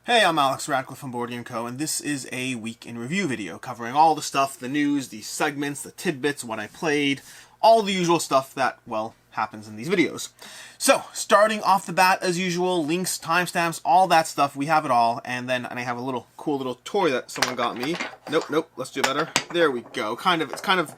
Hey, I'm Alex Radcliffe from Boru & Co, and this is a week in review video covering all the stuff, the news, the segments, the tidbits, what I played, all the usual stuff that, well, happens in these videos. So, starting off the bat, as usual, links, timestamps, all that stuff, we have it all, and I have a little cool little toy that someone got me. Nope, let's do it better. There we go. It's kind of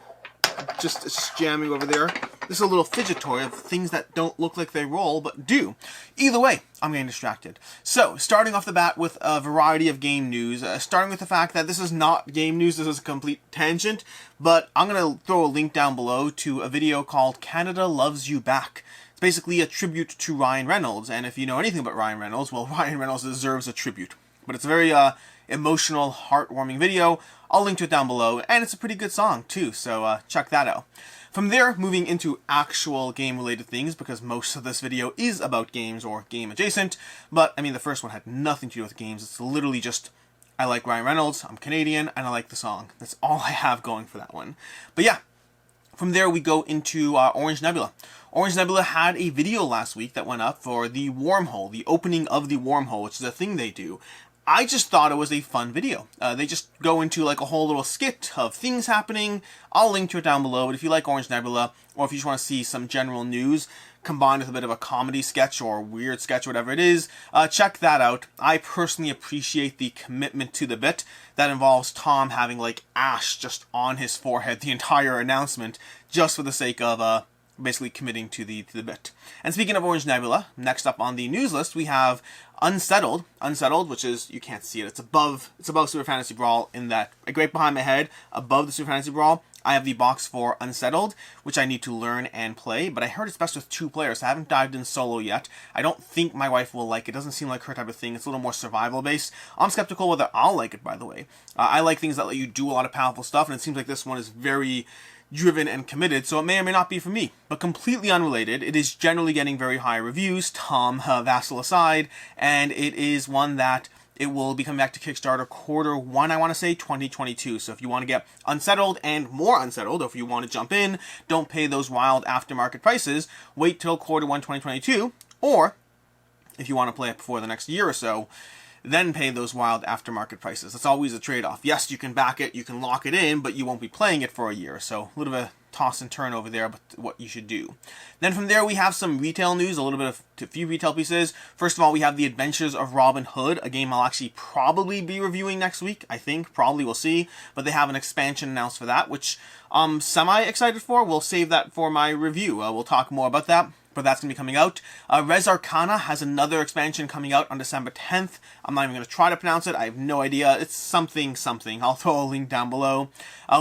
just jamming over there. This is a little fidget toy of things that don't look like they roll, but do. Either way, I'm getting distracted. So, starting off the bat with a variety of game news, starting with the fact that this is not game news, this is a complete tangent, but I'm going to throw a link down below to a video called Canada Loves You Back. It's basically a tribute to Ryan Reynolds, and if you know anything about Ryan Reynolds, well, Ryan Reynolds deserves a tribute. But it's a very emotional, heartwarming video. I'll link to it down below, and it's a pretty good song, too, so check that out. From there, moving into actual game-related things, because most of this video is about games or game-adjacent, but, I mean, the first one had nothing to do with games. It's literally just, I like Ryan Reynolds, I'm Canadian, and I like the song. That's all I have going for that one. But yeah, from there we go into Orange Nebula. Orange Nebula had a video last week that went up for the Wormhole, the opening of the Wormhole, which is a thing they do. I just thought it was a fun video. They just go into like a whole little skit of things happening. I'll link to it down below, but if you like Orange Nebula, or if you just want to see some general news combined with a bit of a comedy sketch or weird sketch, whatever it is, check that out. I personally appreciate the commitment to the bit that involves Tom having like ash just on his forehead the entire announcement, just for the sake of basically committing to the bit. And speaking of Orange Nebula, next up on the news list we have Unsettled, which is, you can't see it, it's above Super Fantasy Brawl in that, like right behind my head, above the Super Fantasy Brawl, I have the box for Unsettled, which I need to learn and play, but I heard it's best with 2 players, so I haven't dived in solo yet. I don't think my wife will like it, doesn't seem like her type of thing, it's a little more survival based. I'm skeptical whether I'll like it, by the way. I like things that let you do a lot of powerful stuff, and it seems like this one is very driven and committed, so it may or may not be for me. But completely unrelated, it is generally getting very high reviews, Tom Vassal aside, and it is one that it will be coming back to Kickstarter Q1, I want to say, 2022. So if you want to get Unsettled and more Unsettled, or if you want to jump in, don't pay those wild aftermarket prices, wait till Q1 2022, or if you want to play it before the next year or so, then pay those wild aftermarket prices. That's always a trade-off. Yes, you can back it, you can lock it in, but you won't be playing it for a year. So a little bit of a toss and turn over there, but what you should do. Then from there we have some retail news, a few retail pieces. First of all, we have The Adventures of Robin Hood, a game I'll actually probably be reviewing next week, I think. Probably, we'll see. But they have an expansion announced for that, which I'm semi-excited for. We'll save that for my review. We'll talk more about that. But that's going to be coming out. Res Arcana has another expansion coming out on December 10th. I'm not even going to try to pronounce it. I have no idea. It's something. I'll throw a link down below.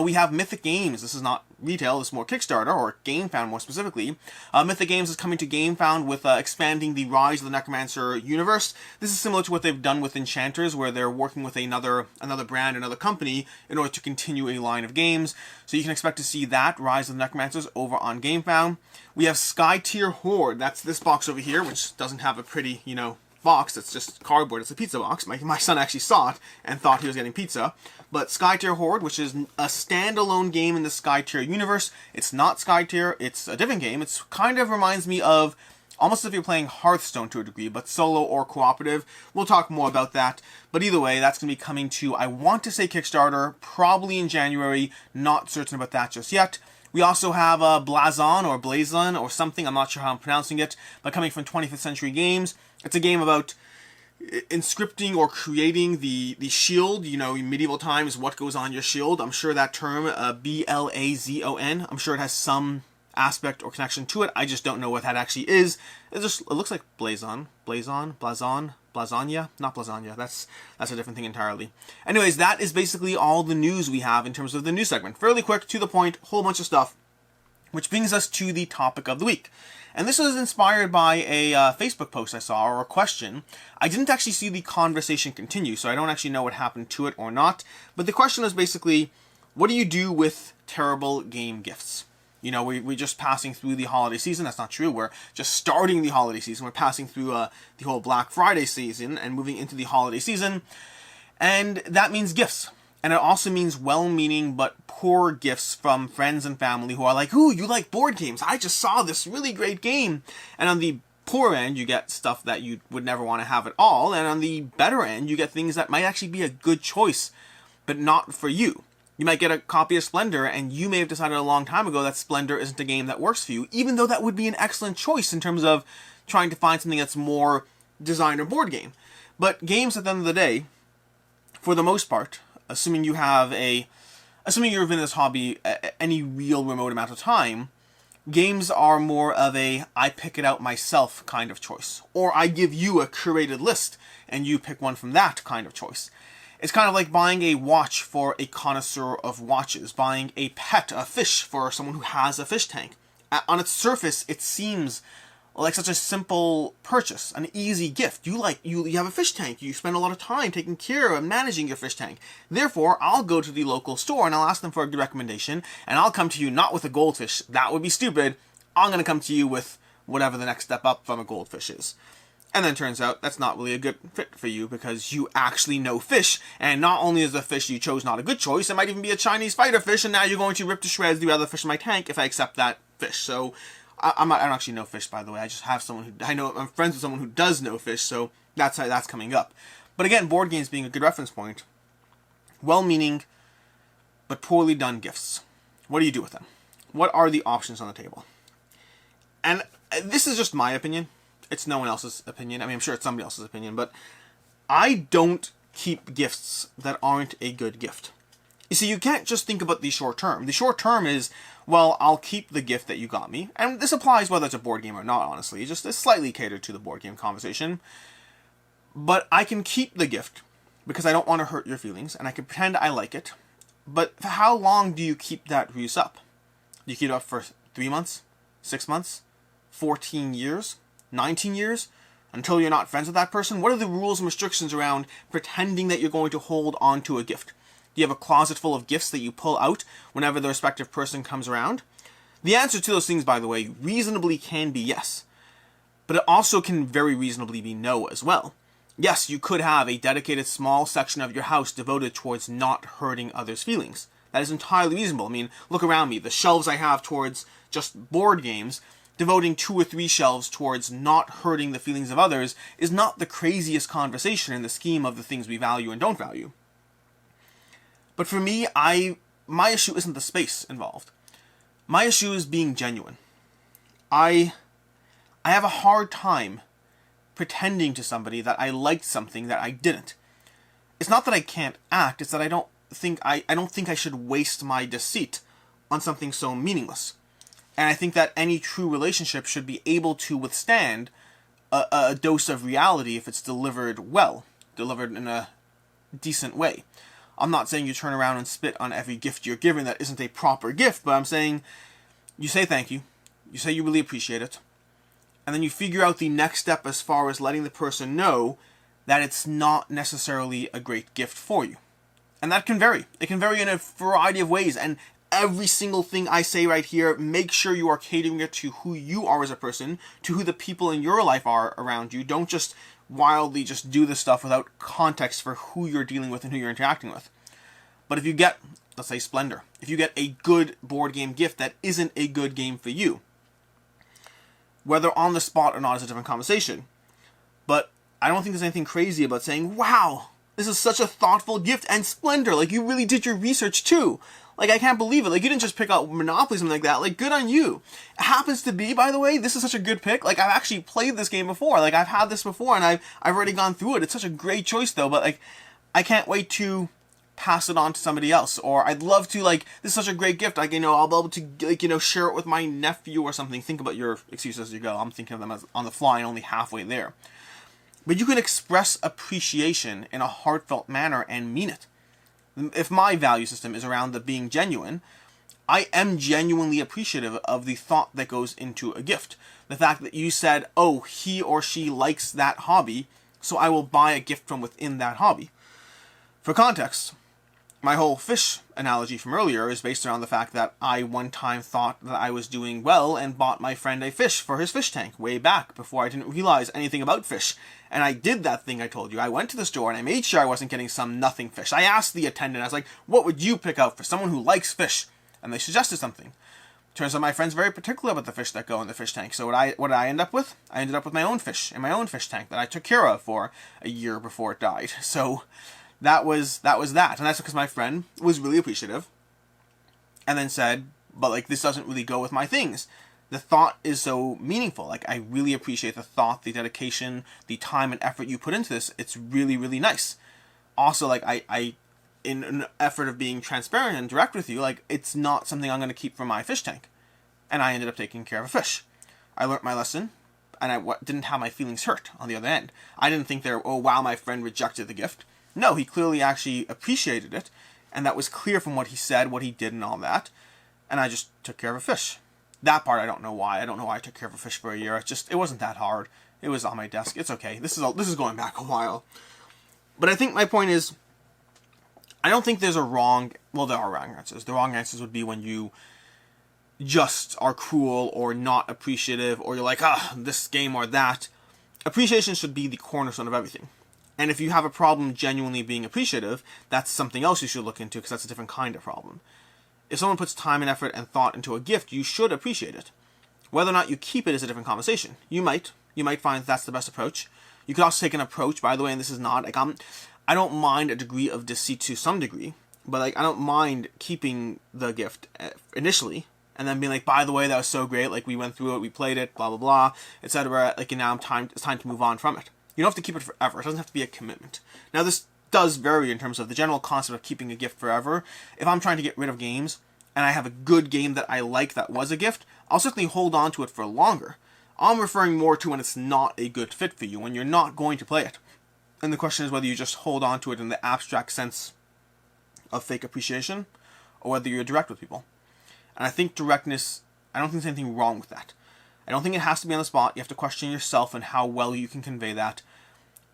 We have Mythic Games. This is not retail. This is more Kickstarter, or GameFound more specifically. Mythic Games is coming to GameFound with expanding the Rise of the Necromancer universe. This is similar to what they've done with Enchanters, where they're working with another brand, another company, in order to continue a line of games. So you can expect to see that, Rise of the Necromancers, over on GameFound. We have Skytear Horde. That's this box over here, which doesn't have a pretty, box. It's just cardboard. It's a pizza box. My son actually saw it and thought he was getting pizza. But Skytear Horde, which is a standalone game in the Skytear universe. It's not Skytear. It's a different game. It kind of reminds me of almost as if you're playing Hearthstone to a degree, but solo or cooperative. We'll talk more about that. But either way, that's going to be coming to, I want to say Kickstarter, probably in January. Not certain about that just yet. We also have Blazon or something, I'm not sure how I'm pronouncing it, but coming from 25th Century Games. It's a game about inscripting or creating the shield, in medieval times, what goes on your shield. I'm sure that term, Blazon, I'm sure it has some aspect or connection to it. I just don't know what that actually is. It looks like Blazon, Blazonia, not Blazonia. That's a different thing entirely. Anyways, that is basically all the news we have in terms of the news segment. Fairly quick, to the point, whole bunch of stuff. Which brings us to the topic of the week. And this was inspired by a Facebook post I saw, or a question. I didn't actually see the conversation continue, so I don't actually know what happened to it or not. But the question is basically, what do you do with terrible game gifts? We're just passing through the holiday season. That's not true. We're just starting the holiday season. We're passing through the whole Black Friday season and moving into the holiday season. And that means gifts. And it also means well-meaning but poor gifts from friends and family who are like, ooh, you like board games. I just saw this really great game. And on the poor end, you get stuff that you would never want to have at all, and on the better end, you get things that might actually be a good choice, but not for you. You might get a copy of Splendor, and you may have decided a long time ago that Splendor isn't a game that works for you, even though that would be an excellent choice in terms of trying to find something that's more designer board game. But games, at the end of the day, for the most part, assuming you've been in this hobby any real remote amount of time, games are more of a I pick it out myself kind of choice. Or I give you a curated list, and you pick one from that kind of choice. It's kind of like buying a watch for a connoisseur of watches, buying a pet, a fish, for someone who has a fish tank. On its surface, it seems like such a simple purchase, an easy gift. You have a fish tank, you spend a lot of time taking care of managing your fish tank. Therefore, I'll go to the local store and I'll ask them for a good recommendation, and I'll come to you not with a goldfish. That would be stupid. I'm going to come to you with whatever the next step up from a goldfish is. And then it turns out that's not really a good fit for you because you actually know fish, and not only is the fish you chose not a good choice, it might even be a Chinese fighter fish, and now you're going to rip to shreds the other fish in my tank if I accept that fish. So I don't actually know fish, by the way. I just have someone I'm friends with someone who does know fish, so that's how that's coming up. But again, board games being a good reference point, well-meaning but poorly done gifts. What do you do with them? What are the options on the table? And this is just my opinion. It's no one else's opinion. I mean, I'm sure it's somebody else's opinion, but I don't keep gifts that aren't a good gift. You see, you can't just think about the short term. The short term is, well, I'll keep the gift that you got me. And this applies whether it's a board game or not, honestly. Just it's slightly catered to the board game conversation. But I can keep the gift because I don't want to hurt your feelings, and I can pretend I like it. But for how long do you keep that use up? Do you keep it up for 3 months? 6 months? 14 years? 19 years? Until you're not friends with that person? What are the rules and restrictions around pretending that you're going to hold on to a gift? Do you have a closet full of gifts that you pull out whenever the respective person comes around? The answer to those things, by the way, reasonably can be yes. But it also can very reasonably be no as well. Yes, you could have a dedicated small section of your house devoted towards not hurting others' feelings. That is entirely reasonable. I mean, look around me. The shelves I have towards just board games, devoting 2 or 3 shelves towards not hurting the feelings of others is not the craziest conversation in the scheme of the things we value and don't value. But for me, my issue isn't the space involved. My issue is being genuine. I have a hard time pretending to somebody that I liked something that I didn't. It's not that I can't act, it's that I don't think I should waste my deceit on something so meaningless. And I think that any true relationship should be able to withstand a dose of reality if it's delivered well, delivered in a decent way. I'm not saying you turn around and spit on every gift you're given that isn't a proper gift, but I'm saying you say thank you, you say you really appreciate it, and then you figure out the next step as far as letting the person know that it's not necessarily a great gift for you. And that can vary. It can vary in a variety of ways, and every single thing I say right here, make sure you are catering it to who you are as a person, to who the people in your life are around you. Don't just wildly just do this stuff without context for who you're dealing with and who you're interacting with. But if you get, let's say, Splendor, if you get a good board game gift that isn't a good game for you, whether on the spot or not is a different conversation. But I don't think there's anything crazy about saying, wow, this is such a thoughtful gift, and Splendor, like, you really did your research too. Like, I can't believe it. Like, you didn't just pick out Monopoly or something like that. Like, good on you. It happens to be, by the way, this is such a good pick. Like, I've actually played this game before. Like, I've had this before, and I've already gone through it. It's such a great choice, though. But, like, I can't wait to pass it on to somebody else. Or I'd love to, like, this is such a great gift. Like, I'll be able to, like, share it with my nephew or something. Think about your excuses as you go. I'm thinking of them as on the fly and only halfway there. But you can express appreciation in a heartfelt manner and mean it. If my value system is around the being genuine, I am genuinely appreciative of the thought that goes into a gift. The fact that you said, oh, he or she likes that hobby, so I will buy a gift from within that hobby. For context, my whole fish analogy from earlier is based around the fact that I one time thought that I was doing well and bought my friend a fish for his fish tank way back before I didn't realize anything about fish. And I did that thing I told you. I went to the store and I made sure I wasn't getting some nothing fish. I asked the attendant, I was like, what would you pick out for someone who likes fish? And they suggested something. Turns out my friend's very particular about the fish that go in the fish tank. So what did I end up with? I ended up with my own fish in my own fish tank that I took care of for a year before it died. So that was that. And that's because my friend was really appreciative and then said, but like, this doesn't really go with my things. The thought is so meaningful. Like, I really appreciate the thought, the dedication, the time and effort you put into this. It's really, really nice. Also, like, I in an effort of being transparent and direct with you, like, it's not something I'm going to keep from my fish tank. And I ended up taking care of a fish. I learned my lesson, and I didn't have my feelings hurt on the other end. I didn't think oh wow, my friend rejected the gift. No, he clearly actually appreciated it, and that was clear from what he said, what he did, and all that. And I just took care of a fish. That part I don't know why. I don't know why I took care of a fish for a year. It wasn't that hard. It was on my desk. It's okay. This is going back a while. But I think my point is, I don't think there's a wrong... Well, there are wrong answers. The wrong answers would be when you just are cruel or not appreciative, or you're like, this game or that. Appreciation should be the cornerstone of everything. And if you have a problem genuinely being appreciative, that's something else you should look into, because that's a different kind of problem. If someone puts time and effort and thought into a gift, you should appreciate it. Whether or not you keep it is a different conversation. You might find that's the best approach. You could also take an approach, by the way, and this is not, like, I don't mind a degree of deceit to some degree, but, like, I don't mind keeping the gift initially, and then being like, by the way, that was so great, like, we went through it, we played it, blah, blah, blah, etc., like, and now it's time to move on from it. You don't have to keep it forever. It doesn't have to be a commitment. Now, this does vary in terms of the general concept of keeping a gift forever. If I'm trying to get rid of games, and I have a good game that I like that was a gift, I'll certainly hold on to it for longer. I'm referring more to when it's not a good fit for you, when you're not going to play it. And the question is whether you just hold on to it in the abstract sense of fake appreciation, or whether you're direct with people. And I think directness, I don't think there's anything wrong with that. I don't think it has to be on the spot. You have to question yourself and how well you can convey that.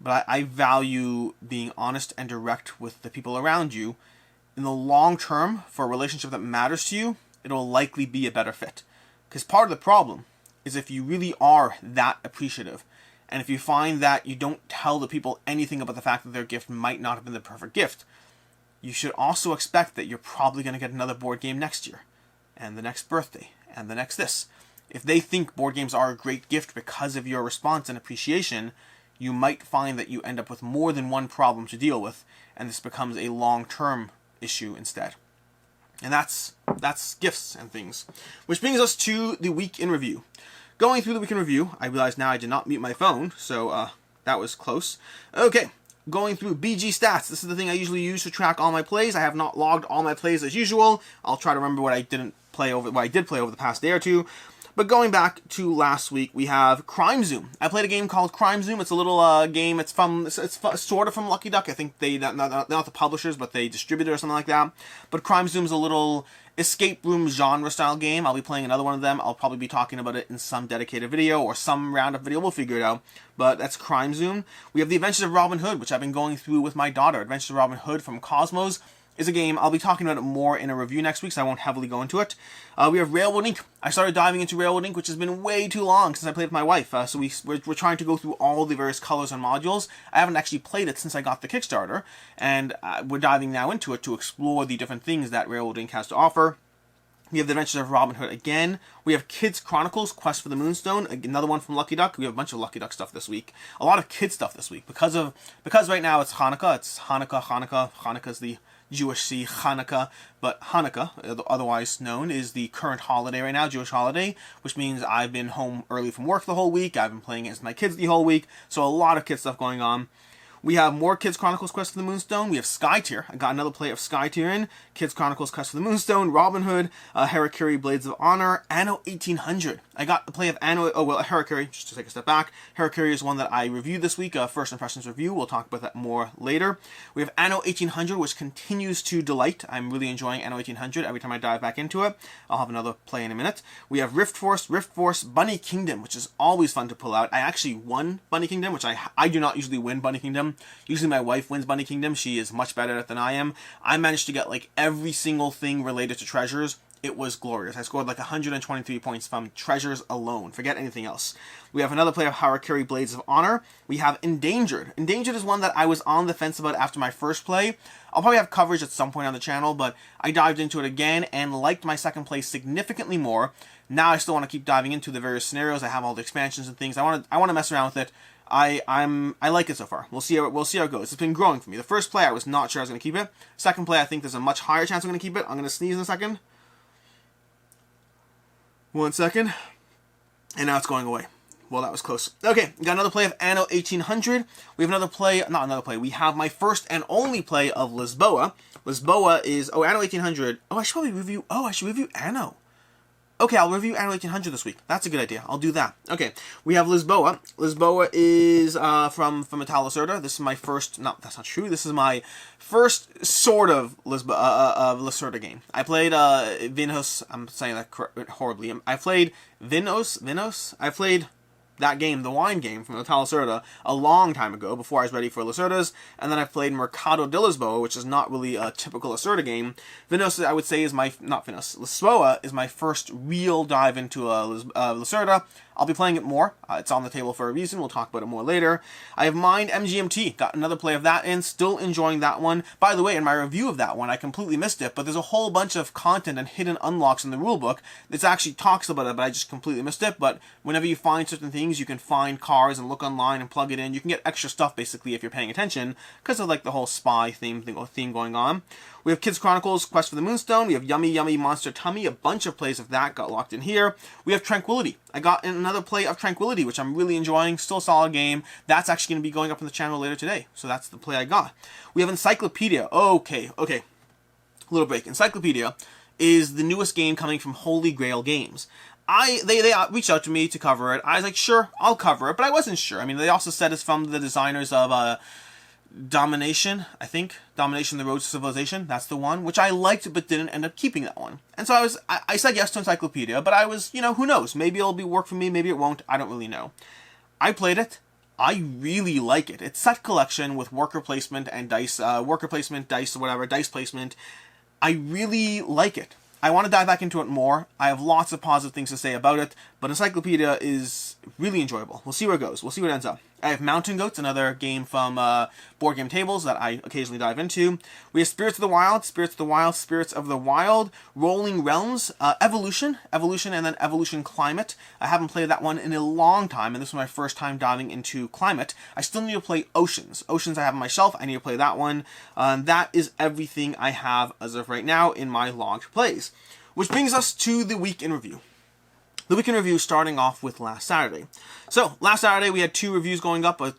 But I value being honest and direct with the people around you. In the long term, for a relationship that matters to you, it'll likely be a better fit. Because part of the problem is if you really are that appreciative, and if you find that you don't tell the people anything about the fact that their gift might not have been the perfect gift, you should also expect that you're probably going to get another board game next year, and the next birthday, and the next this. If they think board games are a great gift because of your response and appreciation, you might find that you end up with more than one problem to deal with, and this becomes a long-term issue instead. And that's gifts and things. Which brings us to the week in review. Going through the week in review, I realize now I did not mute my phone, so that was close. Okay, going through BG stats. This is the thing I usually use to track all my plays. I have not logged all my plays as usual. I'll try to remember what I did play over the past day or two. But going back to last week, we have Crime Zoom. I played a game called Crime Zoom. It's a little game. It's sort of from Lucky Duck. I think they're not the publishers, but they distribute it or something like that. But Crime Zoom's a little escape room genre style game. I'll be playing another one of them. I'll probably be talking about it in some dedicated video or some roundup video. We'll figure it out. But that's Crime Zoom. We have The Adventures of Robin Hood, which I've been going through with my daughter. Adventures of Robin Hood from Cosmos is a game. I'll be talking about it more in a review next week, so I won't heavily go into it. We have Railroad Inc. I started diving into Railroad Inc., which has been way too long since I played with my wife. So we're trying to go through all the various colors and modules. I haven't actually played it since I got the Kickstarter, and we're diving now into it to explore the different things that Railroad Inc. has to offer. We have The Adventures of Robin Hood again. We have Kids Chronicles, Quest for the Moonstone, another one from Lucky Duck. We have a bunch of Lucky Duck stuff this week. A lot of kids stuff this week. Because right now it's Hanukkah. It's Hanukkah. Hanukkah's the Jewish sea, Hanukkah, but Hanukkah, otherwise known, is the current holiday right now, Jewish holiday, which means I've been home early from work the whole week. I've been playing against my kids the whole week, so a lot of kid stuff going on. We have more Kids Chronicles Quest for the Moonstone. We have Skytear. I got another play of Skytear in. Kids Chronicles Quest for the Moonstone, Robin Hood, Harakiri Blades of Honor, Anno 1800. I got the play of Harakiri, just to take a step back. Harakiri is one that I reviewed this week, First Impressions review. We'll talk about that more later. We have Anno 1800, which continues to delight. I'm really enjoying Anno 1800 every time I dive back into it. I'll have another play in a minute. We have Rift Force, Bunny Kingdom, which is always fun to pull out. I actually won Bunny Kingdom, which I do not usually win Bunny Kingdom. Usually my wife wins Bunny Kingdom. She is much better at it than I am. I managed to get like every single thing related to treasures it was glorious. I scored like 123 points from treasures alone. Forget anything else. We have another play of Harakiri Blades of Honor. We have Endangered. Endangered is one that I was on the fence about after my first play. I'll probably have coverage at some point on the channel, but I dived into it again and liked my second play significantly more. Now I still want to keep diving into the various scenarios. I have all the expansions and things. I want to mess around with it. I like it so far. We'll see how it goes. It's been growing for me. The first play I was not sure I was going to keep it. Second play I think there's a much higher chance I'm going to keep it. I'm going to sneeze in a second. 1 second. And now it's going away. Well, that was close. Okay, we got another play of Anno 1800. We have another play, not another play. We have my first and only play of Lisboa. Lisboa is Anno 1800. I should review Anno. Okay, I'll review Anno 1800 this week. That's a good idea. I'll do that. Okay, we have Lisboa. Lisboa is from Metal Lacerda. This is my first. No, that's not true. This is my first sort of Lacerda game. I played Vinos. I'm saying that horribly. I played Vinos. I played that game, the wine game from Metal Lacerda, a long time ago, before I was ready for Lacerdas, and then I played Mercado de Lisboa, which is not really a typical Lacerda game. Vinos, I would say, is Lisboa is my first real dive into Lacerda. I'll be playing it more. It's on the table for a reason. We'll talk about it more later. I have Mind MGMT. Got another play of that in. Still enjoying that one. By the way, in my review of that one, I completely missed it, but there's a whole bunch of content and hidden unlocks in the rulebook that actually talks about it, but I just completely missed it. But whenever you find certain things, you can find cars and look online and plug it in. You can get extra stuff, basically, if you're paying attention, because of like the whole spy theme going on. We have Kids Chronicles, Quest for the Moonstone. We have Yummy Yummy Monster Tummy. A bunch of plays of that got locked in here. We have Tranquility. I got another play of Tranquility, which I'm really enjoying. Still a solid game. That's actually going to be going up on the channel later today. So that's the play I got. We have Encyclopedia. Okay. A little break. Encyclopedia is the newest game coming from Holy Grail Games. They reached out to me to cover it. I was like, sure, I'll cover it, but I wasn't sure. I mean, they also said it's from the designers of Domination, I think. Domination, The Road to Civilization. That's the one, which I liked but didn't end up keeping that one. And so I said yes to Encyclopedia, but I was, who knows? Maybe it'll work for me, maybe it won't. I don't really know. I played it. I really like it. It's set collection with worker placement and dice, dice placement. I really like it. I want to dive back into it more. I have lots of positive things to say about it, but Encyclopedia is really enjoyable. We'll see where it goes. We'll see where it ends up. I have Mountain Goats, another game from Board Game Tables that I occasionally dive into. We have Spirits of the Wild, Rolling Realms, Evolution, and then Evolution Climate. I haven't played that one in a long time, and this was my first time diving into Climate. I still need to play Oceans. Oceans I have on my shelf. I need to play that one. That is everything I have as of right now in my logged plays. Which brings us to the week in review. The week in review starting off with last Saturday. So, last Saturday we had 2 reviews going up, a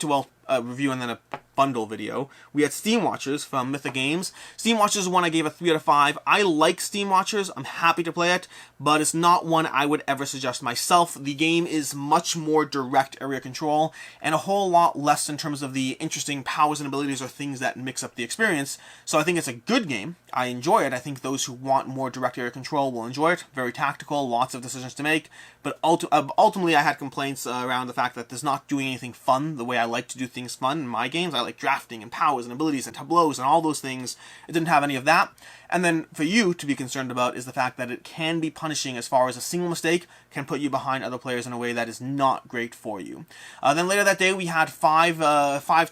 review and then a bundle video. We had Steamwatchers from Mythic Games. Steamwatchers is one I gave a 3 out of 5. I like Steamwatchers. I'm happy to play it, but it's not one I would ever suggest myself. The game is much more direct area control and a whole lot less in terms of the interesting powers and abilities or things that mix up the experience. So I think it's a good game. I enjoy it. I think those who want more direct area control will enjoy it. Very tactical, lots of decisions to make, but ultimately I had complaints around the fact that it's not doing anything fun the way I like to do things fun in my games. I like drafting and powers and abilities and tableaus and all those things. It didn't have any of that. And then for you to be concerned about is the fact that it can be punishing as far as a single mistake can put you behind other players in a way that is not great for you. Then later that day we had five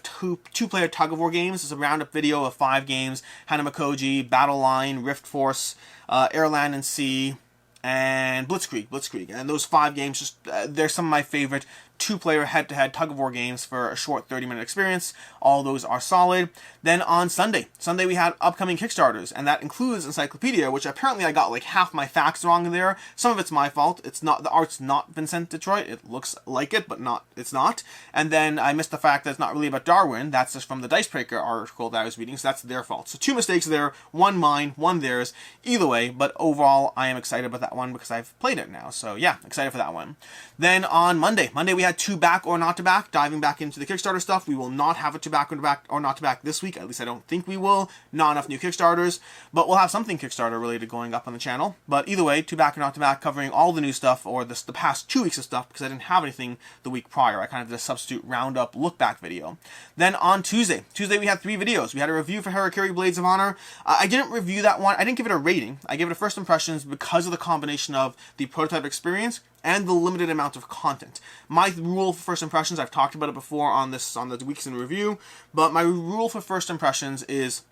two-player tug-of-war games. It's a roundup video of 5 games. Hanamakoji, Battle Line, Rift Force, Air, Land, and Sea, and Blitzkrieg. And those 5 games, they're some of my favorite 2-player head-to-head tug-of-war games for a short 30-minute experience. All those are solid. Then on Sunday we had upcoming Kickstarters, and that includes Encyclopedia, which apparently I got like half my facts wrong there. Some of it's my fault. The art's not Vincent Detroit. It looks like it, but it's not. And then I missed the fact that it's not really about Darwin. That's just from the Dicebreaker article that I was reading, so that's their fault. So 2 mistakes there, 1 mine, 1 theirs. Either way, but overall I am excited about that one because I've played it now. So yeah, excited for that one. Then on Monday we had 2 back or not to back, diving back into the Kickstarter stuff. We will not have a 2 back or not to back this week. At least I don't think we will. Not enough new Kickstarters. But we'll have something Kickstarter related going up on the channel. But either way, 2 back or not to back, covering all the new stuff, or the past 2 weeks of stuff, because I didn't have anything the week prior. I kind of did a substitute roundup look back video. Then on Tuesday we had 3 videos. We had a review for Harakiri Blades of Honor. I didn't review that one. I didn't give it a rating. I gave it a first impressions because of the combination of the prototype experience and the limited amount of content. My rule for first impressions, I've talked about it before on the Weeks in Review, but my rule for first impressions is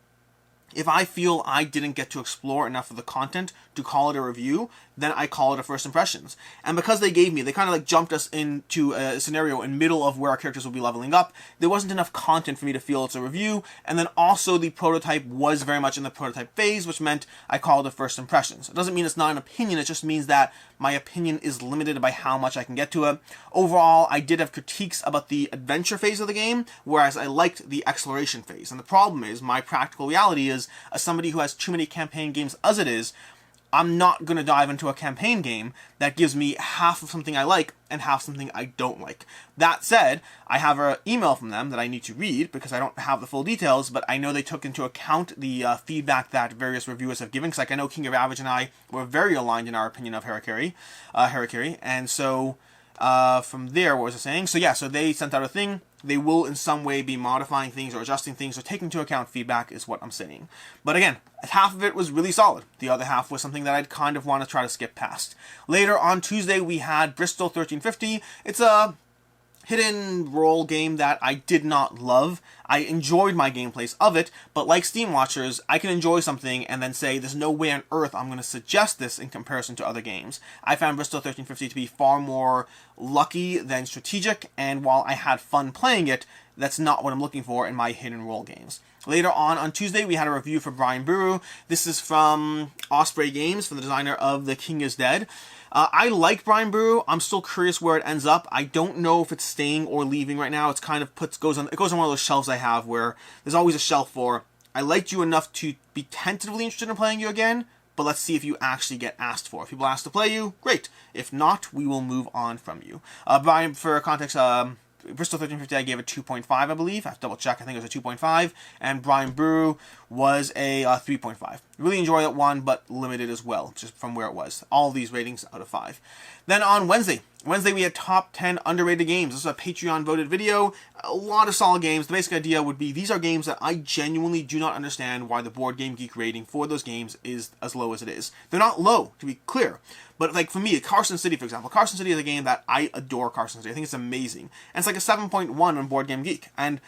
if I feel I didn't get to explore enough of the content to call it a review, then I call it a first impressions. And because they kind of like jumped us into a scenario in middle of where our characters will be leveling up, there wasn't enough content for me to feel it's a review, and then also the prototype was very much in the prototype phase, which meant I called it first impressions. It doesn't mean it's not an opinion, it just means that my opinion is limited by how much I can get to it. Overall, I did have critiques about the adventure phase of the game, whereas I liked the exploration phase. And the problem is, my practical reality is, as somebody who has too many campaign games as it is, I'm not going to dive into a campaign game that gives me half of something I like and half something I don't like. That said, I have an email from them that I need to read because I don't have the full details, but I know they took into account the feedback that various reviewers have given, because like I know King of Ravage and I were very aligned in our opinion of Harakiri, and so from there, what was I saying? So yeah, so they sent out a thing. They will in some way be modifying things or adjusting things or taking into account feedback is what I'm saying. But again, half of it was really solid. The other half was something that I'd kind of want to try to skip past. Later on Tuesday, we had Bristol 1350. It's a hidden role game that I did not love. I enjoyed my gameplays of it, but like Steamwatchers, I can enjoy something and then say there's no way on earth I'm going to suggest this in comparison to other games. I found Bristol 1350 to be far more lucky than strategic, and while I had fun playing it, that's not what I'm looking for in my hidden role games. Later on Tuesday, we had a review for Brian Boru. This is from Osprey Games, from the designer of The King is Dead. I like Brian Boru. I'm still curious where it ends up. I don't know if it's staying or leaving right now. It's kind of goes on one of those shelves I have where there's always a shelf for, I liked you enough to be tentatively interested in playing you again, but let's see if you actually get asked for. If people ask to play you, great. If not, we will move on from you. Brian, for context, Bristol 1350, I gave it 2.5, I believe. I have to double check. I think it was a 2.5. And Brian Boru was a 3.5. Really enjoyed that one, but limited as well, just from where it was. All these ratings out of 5. Then on Wednesday we had top 10 underrated games. This is a Patreon voted video. A lot of solid games. The basic idea would be these are games that I genuinely do not understand why the Board Game Geek rating for those games is as low as it is. They're not low, to be clear. But like for me, Carson City, for example. Carson City is a game that I adore. Carson City. I think it's amazing. And it's like a 7.1 on Board Game Geek. And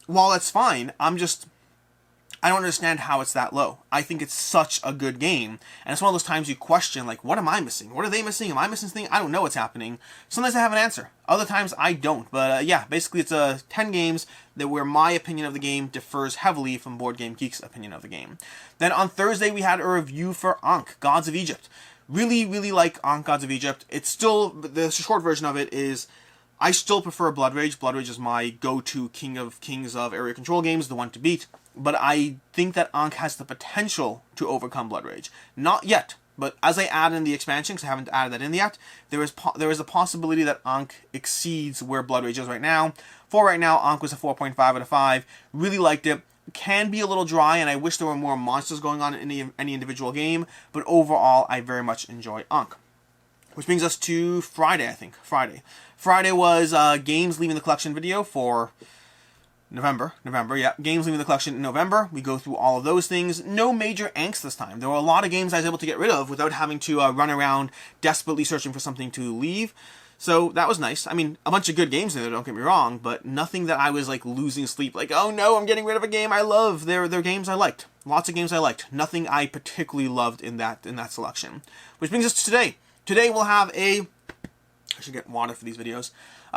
while that's fine, I don't understand how it's that low. I think it's such a good game. And it's one of those times you question, like, what am I missing? What are they missing? Am I missing something? I don't know what's happening. Sometimes I have an answer. Other times I don't. But yeah, basically it's 10 games where my opinion of the game differs heavily from Board Game Geek's opinion of the game. Then on Thursday we had a review for Ankh, Gods of Egypt. Really, really like Ankh, Gods of Egypt. It's still, the short version of it is, I still prefer Blood Rage. Blood Rage is my go-to King of Kings of area control games, the one to beat. But I think that Ankh has the potential to overcome Blood Rage. Not yet, but as I add in the expansion, because I haven't added that in yet, there is a possibility that Ankh exceeds where Blood Rage is right now. For right now, Ankh was a 4.5 out of 5. Really liked it. Can be a little dry, and I wish there were more monsters going on in any individual game, but overall, I very much enjoy Ankh. Which brings us to Friday, I think. Friday was games leaving the collection video for November, yeah. Games leaving the collection in November. We go through all of those things. No major angst this time. There were a lot of games I was able to get rid of without having to run around desperately searching for something to leave. So that was nice. I mean, a bunch of good games in there, don't get me wrong, but nothing that I was like losing sleep. Like, oh no, I'm getting rid of a game I love. They're games I liked. Lots of games I liked. Nothing I particularly loved in that selection. Which brings us to today. Today we'll have I should get water for these videos.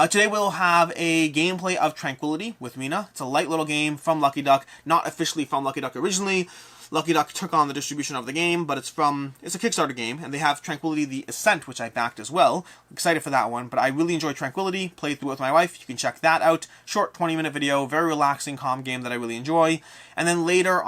Today we'll have a gameplay of Tranquility with Mina. It's a light little game from Lucky Duck. Not officially from Lucky Duck originally. Lucky Duck took on the distribution of the game, but it's a Kickstarter game, and they have Tranquility the Ascent, which I backed as well. Excited for that one, but I really enjoyed Tranquility. Played through it with my wife. You can check that out. Short 20-minute video. Very relaxing, calm game that I really enjoy. And then later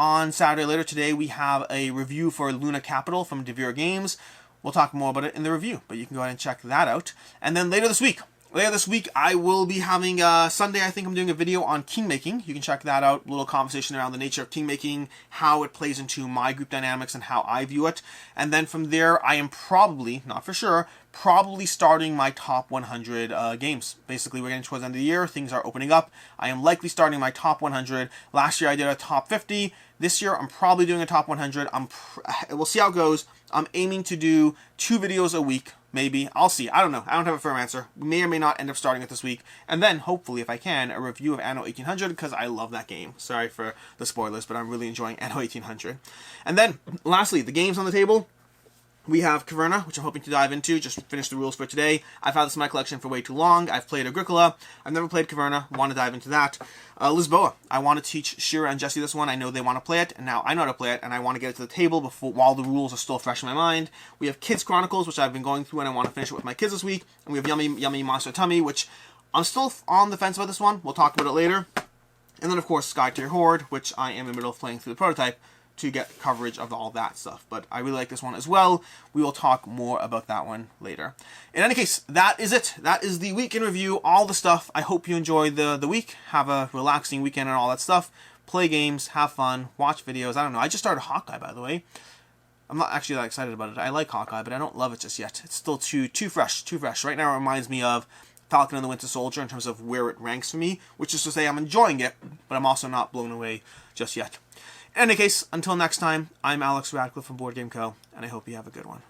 today, we have a review for Luna Capital from Devere Games. We'll talk more about it in the review, but you can go ahead and check that out. And then later this week, Later this week, I will be having, Sunday, I think I'm doing a video on kingmaking. You can check that out. A little conversation around the nature of kingmaking, how it plays into my group dynamics, and how I view it. And then from there, I am probably, not for sure, probably starting my top 100 games. Basically, we're getting towards the end of the year. Things are opening up. I am likely starting my top 100. Last year, I did a top 50. This year, I'm probably doing a top 100. We'll see how it goes. I'm aiming to do 2 videos a week. Maybe. I'll see. I don't know. I don't have a firm answer. We may or may not end up starting it this week. And then, hopefully, if I can, a review of Anno 1800, because I love that game. Sorry for the spoilers, but I'm really enjoying Anno 1800. And then, lastly, the games on the table. We have Caverna, which I'm hoping to dive into. Just finish the rules for today. I've had this in my collection for way too long. I've played Agricola. I've never played Caverna. Want to dive into that. Lisboa. I want to teach Shira and Jesse this one. I know they want to play it, and now I know how to play it, and I want to get it to the table while the rules are still fresh in my mind. We have Kids Chronicles, which I've been going through, and I want to finish it with my kids this week. And we have Yummy Monster Tummy, which I'm still on the fence about this one. We'll talk about it later. And then, of course, Skytear Horde, which I am in the middle of playing through the prototype to get coverage of all that stuff. But I really like this one as well. We will talk more about that one later. In any case, that is it. That is the week in review, all the stuff. I hope you enjoy the week. Have a relaxing weekend and all that stuff. Play games, have fun, watch videos. I don't know. I just started Hawkeye, by the way. I'm not actually that excited about it. I like Hawkeye, but I don't love it just yet. It's still too fresh. Right now it reminds me of Falcon and the Winter Soldier in terms of where it ranks for me, which is to say I'm enjoying it, but I'm also not blown away just yet. In any case, until next time, I'm Alex Radcliffe from Board Game Co., and I hope you have a good one.